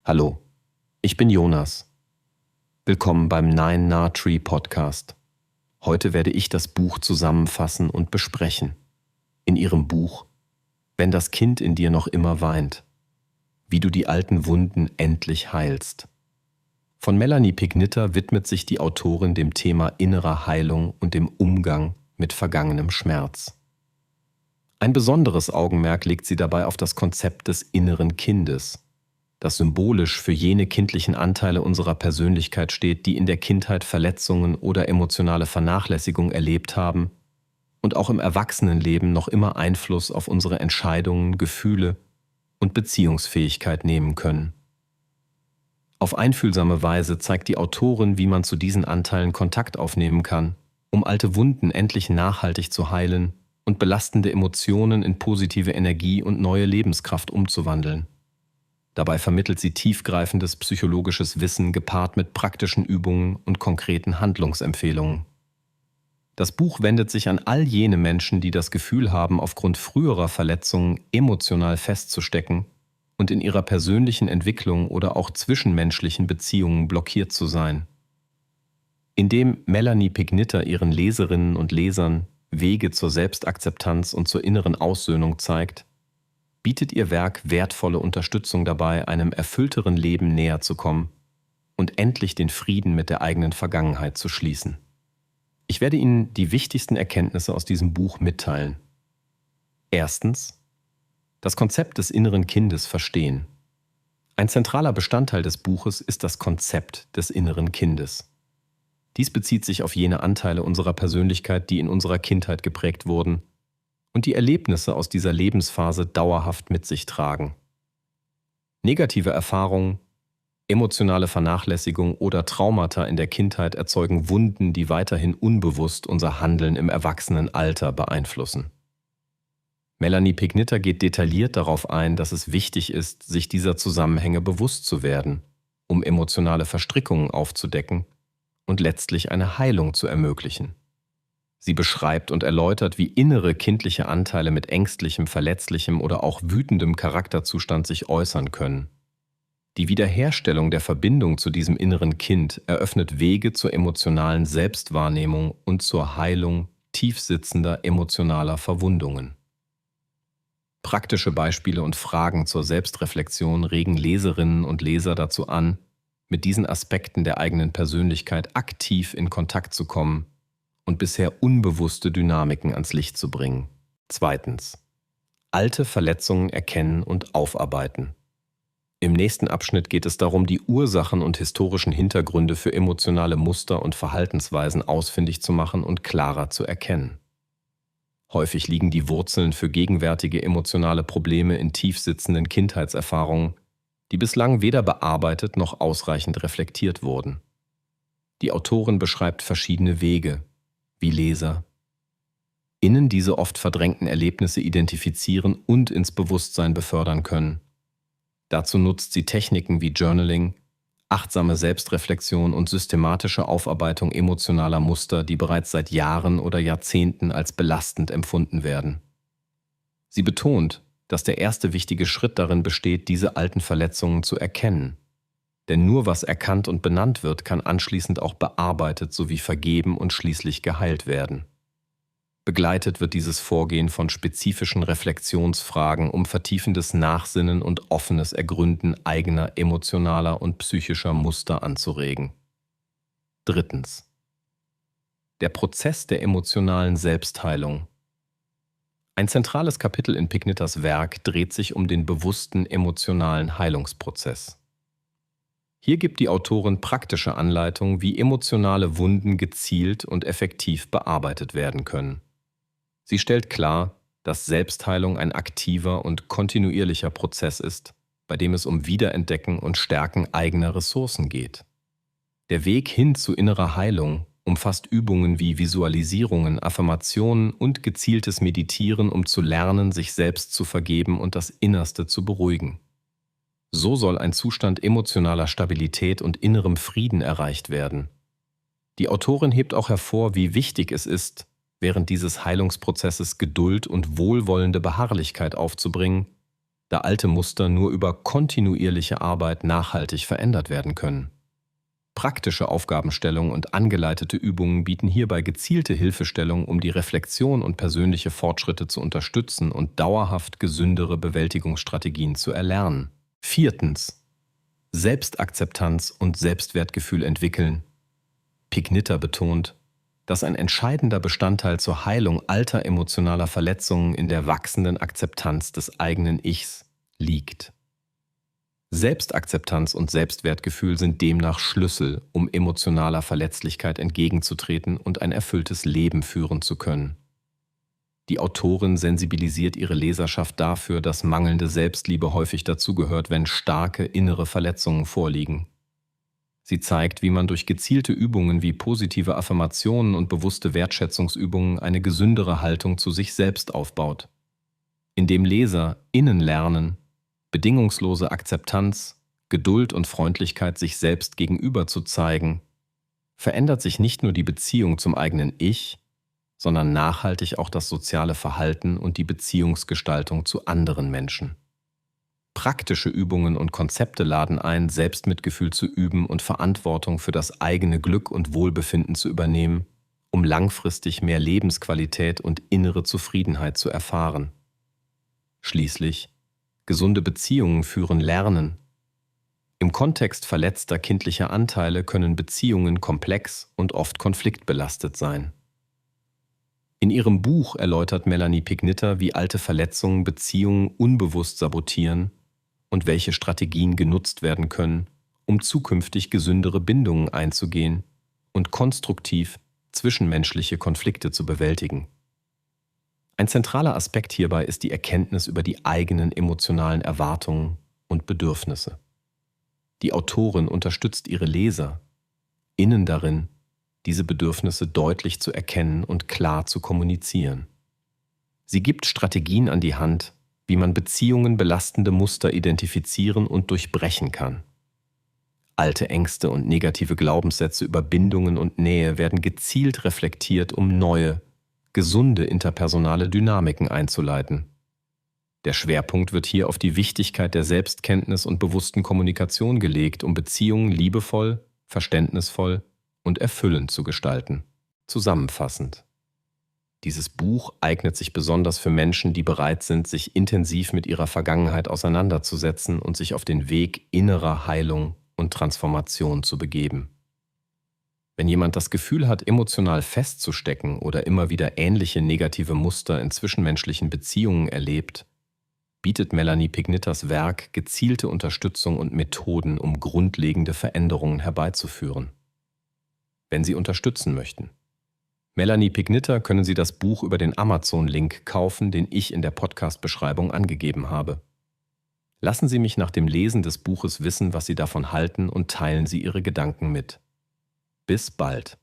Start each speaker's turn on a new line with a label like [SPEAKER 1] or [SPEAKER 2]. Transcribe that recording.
[SPEAKER 1] Hallo, ich bin Jonas. Willkommen beim Nine Nah Tree Podcast. Heute werde ich das Buch zusammenfassen und besprechen. In ihrem Buch »Wenn das Kind in dir noch immer weint. Wie du die alten Wunden endlich heilst«. Von Melanie Pignitter widmet sich die Autorin dem Thema innerer Heilung und dem Umgang mit vergangenem Schmerz. Ein besonderes Augenmerk legt sie dabei auf das Konzept des inneren Kindes, das symbolisch für jene kindlichen Anteile unserer Persönlichkeit steht, die in der Kindheit Verletzungen oder emotionale Vernachlässigung erlebt haben und auch im Erwachsenenleben noch immer Einfluss auf unsere Entscheidungen, Gefühle und Beziehungsfähigkeit nehmen können. Auf einfühlsame Weise zeigt die Autorin, wie man zu diesen Anteilen Kontakt aufnehmen kann, um alte Wunden endlich nachhaltig zu heilen und belastende Emotionen in positive Energie und neue Lebenskraft umzuwandeln. Dabei vermittelt sie tiefgreifendes psychologisches Wissen gepaart mit praktischen Übungen und konkreten Handlungsempfehlungen. Das Buch wendet sich an all jene Menschen, die das Gefühl haben, aufgrund früherer Verletzungen emotional festzustecken und in ihrer persönlichen Entwicklung oder auch zwischenmenschlichen Beziehungen blockiert zu sein. Indem Melanie Pignitter ihren Leserinnen und Lesern Wege zur Selbstakzeptanz und zur inneren Aussöhnung zeigt, bietet ihr Werk wertvolle Unterstützung dabei, einem erfüllteren Leben näher zu kommen und endlich den Frieden mit der eigenen Vergangenheit zu schließen. Ich werde Ihnen die wichtigsten Erkenntnisse aus diesem Buch mitteilen. Erstens: Das Konzept des inneren Kindes verstehen. Ein zentraler Bestandteil des Buches ist das Konzept des inneren Kindes. Dies bezieht sich auf jene Anteile unserer Persönlichkeit, die in unserer Kindheit geprägt wurden und die Erlebnisse aus dieser Lebensphase dauerhaft mit sich tragen. Negative Erfahrungen, emotionale Vernachlässigung oder Traumata in der Kindheit erzeugen Wunden, die weiterhin unbewusst unser Handeln im Erwachsenenalter beeinflussen. Melanie Pignitter geht detailliert darauf ein, dass es wichtig ist, sich dieser Zusammenhänge bewusst zu werden, um emotionale Verstrickungen aufzudecken und letztlich eine Heilung zu ermöglichen. Sie beschreibt und erläutert, wie innere kindliche Anteile mit ängstlichem, verletzlichem oder auch wütendem Charakterzustand sich äußern können. Die Wiederherstellung der Verbindung zu diesem inneren Kind eröffnet Wege zur emotionalen Selbstwahrnehmung und zur Heilung tiefsitzender emotionaler Verwundungen. Praktische Beispiele und Fragen zur Selbstreflexion regen Leserinnen und Leser dazu an, mit diesen Aspekten der eigenen Persönlichkeit aktiv in Kontakt zu kommen und bisher unbewusste Dynamiken ans Licht zu bringen. Zweitens: Alte Verletzungen erkennen und aufarbeiten. Im nächsten Abschnitt geht es darum, die Ursachen und historischen Hintergründe für emotionale Muster und Verhaltensweisen ausfindig zu machen und klarer zu erkennen. Häufig liegen die Wurzeln für gegenwärtige emotionale Probleme in tiefsitzenden Kindheitserfahrungen, die bislang weder bearbeitet noch ausreichend reflektiert wurden. Die Autorin beschreibt verschiedene Wege, wie Leser innen diese oft verdrängten Erlebnisse identifizieren und ins Bewusstsein befördern können. Dazu nutzt sie Techniken wie Journaling, achtsame Selbstreflexion und systematische Aufarbeitung emotionaler Muster, die bereits seit Jahren oder Jahrzehnten als belastend empfunden werden. Sie betont, dass der erste wichtige Schritt darin besteht, diese alten Verletzungen zu erkennen. Denn nur was erkannt und benannt wird, kann anschließend auch bearbeitet sowie vergeben und schließlich geheilt werden. Begleitet wird dieses Vorgehen von spezifischen Reflexionsfragen, um vertiefendes Nachsinnen und offenes Ergründen eigener emotionaler und psychischer Muster anzuregen. Drittens: Der Prozess der emotionalen Selbstheilung. Ein zentrales Kapitel in Pignitters Werk dreht sich um den bewussten emotionalen Heilungsprozess. Hier gibt die Autorin praktische Anleitungen, wie emotionale Wunden gezielt und effektiv bearbeitet werden können. Sie stellt klar, dass Selbstheilung ein aktiver und kontinuierlicher Prozess ist, bei dem es um Wiederentdecken und Stärken eigener Ressourcen geht. Der Weg hin zu innerer Heilung umfasst Übungen wie Visualisierungen, Affirmationen und gezieltes Meditieren, um zu lernen, sich selbst zu vergeben und das Innerste zu beruhigen. So soll ein Zustand emotionaler Stabilität und innerem Frieden erreicht werden. Die Autorin hebt auch hervor, wie wichtig es ist, während dieses Heilungsprozesses Geduld und wohlwollende Beharrlichkeit aufzubringen, da alte Muster nur über kontinuierliche Arbeit nachhaltig verändert werden können. Praktische Aufgabenstellung und angeleitete Übungen bieten hierbei gezielte Hilfestellung, um die Reflexion und persönliche Fortschritte zu unterstützen und dauerhaft gesündere Bewältigungsstrategien zu erlernen. 4. Selbstakzeptanz und Selbstwertgefühl entwickeln. Pignitter betont, dass ein entscheidender Bestandteil zur Heilung alter emotionaler Verletzungen in der wachsenden Akzeptanz des eigenen Ichs liegt. Selbstakzeptanz und Selbstwertgefühl sind demnach Schlüssel, um emotionaler Verletzlichkeit entgegenzutreten und ein erfülltes Leben führen zu können. Die Autorin sensibilisiert ihre Leserschaft dafür, dass mangelnde Selbstliebe häufig dazugehört, wenn starke innere Verletzungen vorliegen. Sie zeigt, wie man durch gezielte Übungen wie positive Affirmationen und bewusste Wertschätzungsübungen eine gesündere Haltung zu sich selbst aufbaut. Indem LeserInnen lernen, bedingungslose Akzeptanz, Geduld und Freundlichkeit sich selbst gegenüber zu zeigen, verändert sich nicht nur die Beziehung zum eigenen Ich, sondern nachhaltig auch das soziale Verhalten und die Beziehungsgestaltung zu anderen Menschen. Praktische Übungen und Konzepte laden ein, Selbstmitgefühl zu üben und Verantwortung für das eigene Glück und Wohlbefinden zu übernehmen, um langfristig mehr Lebensqualität und innere Zufriedenheit zu erfahren. Schließlich, gesunde Beziehungen führen Lernen. Im Kontext verletzter kindlicher Anteile können Beziehungen komplex und oft konfliktbelastet sein. In ihrem Buch erläutert Melanie Pignitter, wie alte Verletzungen Beziehungen unbewusst sabotieren und welche Strategien genutzt werden können, um zukünftig gesündere Bindungen einzugehen und konstruktiv zwischenmenschliche Konflikte zu bewältigen. Ein zentraler Aspekt hierbei ist die Erkenntnis über die eigenen emotionalen Erwartungen und Bedürfnisse. Die Autorin unterstützt ihre LeserInnen darin, diese Bedürfnisse deutlich zu erkennen und klar zu kommunizieren. Sie gibt Strategien an die Hand, wie man Beziehungen belastende Muster identifizieren und durchbrechen kann. Alte Ängste und negative Glaubenssätze über Bindungen und Nähe werden gezielt reflektiert, um neue, gesunde interpersonale Dynamiken einzuleiten. Der Schwerpunkt wird hier auf die Wichtigkeit der Selbstkenntnis und bewussten Kommunikation gelegt, um Beziehungen liebevoll, verständnisvoll und erfüllend zu gestalten. Zusammenfassend: Dieses Buch eignet sich besonders für Menschen, die bereit sind, sich intensiv mit ihrer Vergangenheit auseinanderzusetzen und sich auf den Weg innerer Heilung und Transformation zu begeben. Wenn jemand das Gefühl hat, emotional festzustecken oder immer wieder ähnliche negative Muster in zwischenmenschlichen Beziehungen erlebt, bietet Melanie Pignitters Werk gezielte Unterstützung und Methoden, um grundlegende Veränderungen herbeizuführen. Wenn Sie unterstützen möchten. Melanie Pignitter können Sie das Buch über den Amazon-Link kaufen, den ich in der Podcast-Beschreibung angegeben habe. Lassen Sie mich nach dem Lesen des Buches wissen, was Sie davon halten, und teilen Sie Ihre Gedanken mit. Bis bald.